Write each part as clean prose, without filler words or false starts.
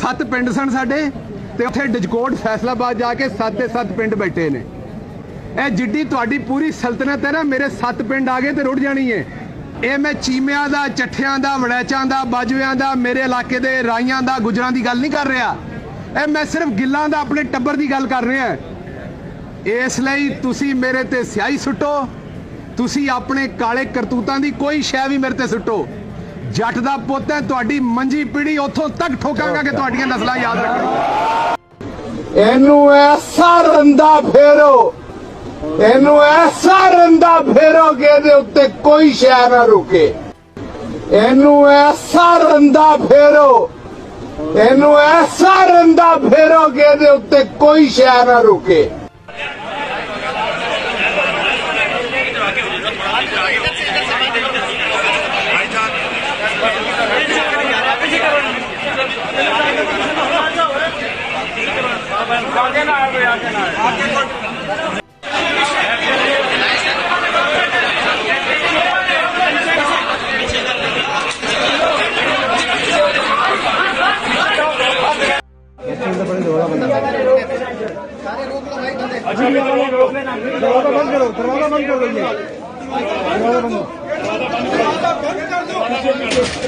7 ਪਿੰਡ ਸਨ ਸਾਡੇ ਤੇ ਉੱਥੇ ਡਿਜਕੋਟ ਫੈਸਲਾਬਾਦ ਜਾ ਕੇ 7 ਦੇ 7 ਪਿੰਡ ਬੈਠੇ ਨੇ। ਇਹ ਜਿੱਡੀ ਤੁਹਾਡੀ ਪੂਰੀ ਸਲਤਨਤ ਹੈ ਨਾ, ਮੇਰੇ 7 ਪਿੰਡ ਆ ਗਏ ਤੇ ਰੁੜ ਜਾਣੀ ਹੈ। ਇਹ ਮੈਂ ਚੀਮਿਆਂ ਦਾ, ਚੱਠਿਆਂ ਦਾ, ਵੜੈਚਾਂ ਦਾ, ਬਾਜੂਆਂ ਦਾ, ਮੇਰੇ ਇਲਾਕੇ ਦੇ ਰਾਈਆਂ ਦਾ, ਗੁਜਰਾਂ ਦੀ ਗੱਲ ਨਹੀਂ ਕਰ ਰਿਹਾ। ਇਹ ਮੈਂ ਸਿਰਫ ਗਿੱਲਾਂ ਦਾ, ਆਪਣੇ ਟੱਬਰ ਦੀ ਗੱਲ ਕਰ ਰਿਹਾ। ਇਸ ਲਈ ਤੁਸੀਂ ਮੇਰੇ ਤੇ ਸਿਆਹੀ ਸੁੱਟੋ, ਤੁਸੀਂ ਆਪਣੇ ਕਾਲੇ ਕਰਤੂਤਾਂ ਦੀ ਕੋਈ ਸ਼ੈ ਵੀ ਮੇਰੇ ਤੇ ਸੁੱਟੋ। ਜੱਟ ਦਾ ਪੁੱਤ ਹੈ, ਤੁਹਾਡੀ ਮੰਜੀ ਪੀੜੀ ਉੱਥੋਂ ਤੱਕ ਠੋਕਾਂਗਾ ਕਿ ਤੁਹਾਡੀਆਂ ਨਸਲਾਂ ਯਾਦ ਰੱਖਣਗੀਆਂ। ਇਹਨੂੰ ਐਸਾ ਰੰਦਾ ਫੇਰੋ, ਇਹਨੂੰ ਐਸਾ ਰੰਦਾ ਫੇਰੋ ਕਿ ਇਹਦੇ ਉੱਤੇ ਕੋਈ ਸ਼ੈ ਨਾ ਰੁਕੇ। ਇਹਨੂੰ ਐਸਾ ਰੰਦਾ ਫੇਰੋ, ਇਹਨੂੰ ਐਸਾ ਰੰਦਾ ਫੇਰੋ ਕਿ ਇਹਦੇ ਉੱਤੇ ਕੋਈ ਸ਼ੈ ਨਾ ਰੁਕੇ।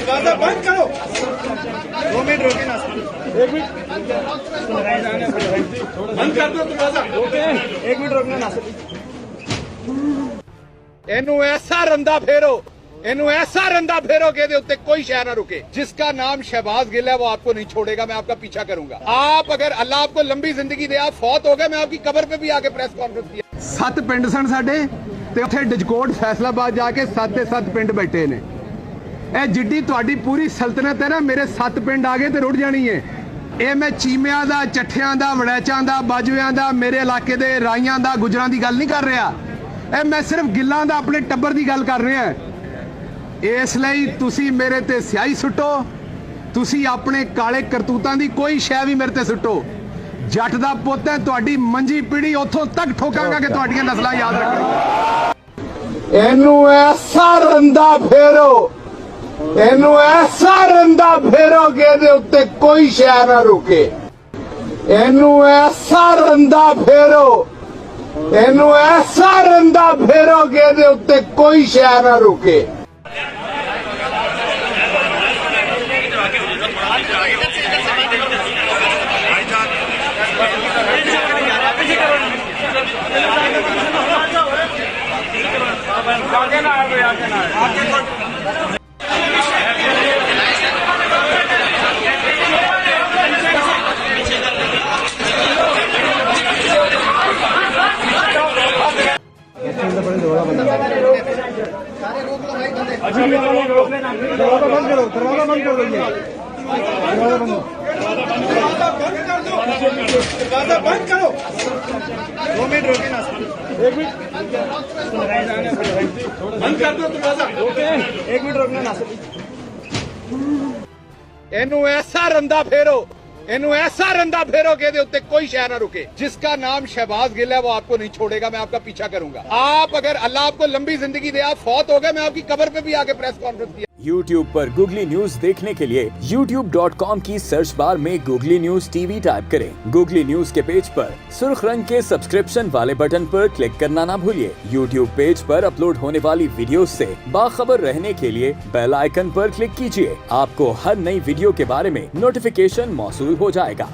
दरवाजा बंद करो। 2 मिनट रोके ना, 1 मिनट बंद कर दो दरवाजा। 1 मिनट रोकना ना। ਇਹਨੂੰ ਐਸਾ ਰੰਦਾ ਫੇਰੋ, ਇਹਨੂੰ ऐसा रंदा फेरो के दे उत्ते कोई शय ना रुके। जिसका नाम शहबाज गिल है वो आपको नहीं छोड़ेगा, मैं आपका पीछा करूंगा। आप अगर अल्लाह आपको लंबी जिंदगी दे, आप फौत हो गए, मैं आपकी कब्र पे भी आके प्रेस कॉन्फ्रेंस किया। 7 पिंड सन साडे ते उत्थे डिजकोट फैसलाबाद जाके 7 ਦੇ 7 ਪਿੰਡ ਬੈਠੇ ਨੇ। ਇਹ ਜਿੱਡੀ ਤੁਹਾਡੀ ਪੂਰੀ ਸਲਤਨਤ ਹੈ ਨਾ, ਮੇਰੇ 7 ਪਿੰਡ ਆ ਗਏ ਤੇ ਰੁੜ ਜਾਣੀ ਹੈ। ਇਹ ਮੈਂ ਚੀਮਿਆਂ ਦਾ, ਚੱਠਿਆਂ ਦਾ, ਵੜੈਚਾਂ ਦਾ, ਬਾਜੂਆਂ ਦਾ, ਮੇਰੇ ਇਲਾਕੇ ਦੇ ਰਾਈਆਂ ਦਾ, ਗੁਜਰਾਂ ਦੀ ਗੱਲ ਨਹੀਂ ਕਰ ਰਿਹਾ। ਇਹ ਮੈਂ ਸਿਰਫ ਗਿੱਲਾਂ ਦਾ, ਆਪਣੇ ਟੱਬਰ ਦੀ ਗੱਲ ਕਰ ਰਿਹਾ। ਇਸ ਲਈ ਤੁਸੀਂ ਮੇਰੇ ਤੇ ਸਿਆਹੀ ਸੁੱਟੋ, ਤੁਸੀਂ ਆਪਣੇ ਕਾਲੇ ਕਰਤੂਤਾਂ ਦੀ ਕੋਈ ਸ਼ੈ ਵੀ ਮੇਰੇ ਤੇ ਸੁੱਟੋ। ਜੱਟ ਦਾ ਪੁੱਤ ਹੈ, ਤੁਹਾਡੀ ਮੰਜੀ ਪੀੜੀ ਉੱਥੋਂ ਤੱਕ ਠੋਕਾਂਗਾ ਕਿ ਤੁਹਾਡੀਆਂ ਨਸਲਾਂ ਯਾਦ ਰੱਖਣਗੀਆਂ। ਇਹਨੂੰ ਐਸਾ ਰੰਦਾ ਫੇਰੋ, ਇਹਨੂੰ ਐਸਾ ਰੰਦਾ ਫੇਰੋ ਕਿ ਇਹਦੇ ਉੱਤੇ ਕੋਈ ਸ਼ੈ ਨਾ ਰੁਕੇ। ਇਹਨੂੰ ਐਸਾ ਰੰਦਾ ਫੇਰੋ, ਇਹਨੂੰ ਐਸਾ ਰੰਦਾ ਫੇਰੋ ਕਿ ਇਹਦੇ ਉੱਤੇ ਕੋਈ ਸ਼ੈ ਨਾ ਰੁਕੇ। दरवाजा बंद करो, दरवाजा बंद कर दो। दरवाजा बंद करो। 2 मिनट रोके ना, 1 मिनट बंद कर दो दरवाजा। 1 मिनट रोकना ना। ਇਹਨੂੰ ਐਸਾ ਰੰਦਾ ਫੇਰੋ, ਇਹਨੂੰ ऐसा रंदा फेरो के दे उत्ते कोई शय ना रुके। जिसका नाम शहबाज गिल है वो आपको नहीं छोड़ेगा, मैं आपका पीछा करूंगा। आप अगर अल्लाह आपको लंबी जिंदगी दे, आप फौत हो गए, मैं आपकी कब्र पे भी आके प्रेस कॉन्फ्रेंस किया। YouTube पर गूगली न्यूज देखने के लिए youtube.com की सर्च बार में गूगली न्यूज TV टाइप करें। गूगली न्यूज के पेज पर सुर्ख रंग के सब्सक्रिप्शन वाले बटन पर क्लिक करना ना भूलिए। YouTube पेज पर अपलोड होने वाली वीडियो से बाखबर रहने के लिए बेल आइकन पर क्लिक कीजिए। आपको हर नई वीडियो के बारे में नोटिफिकेशन मौसूल हो जाएगा।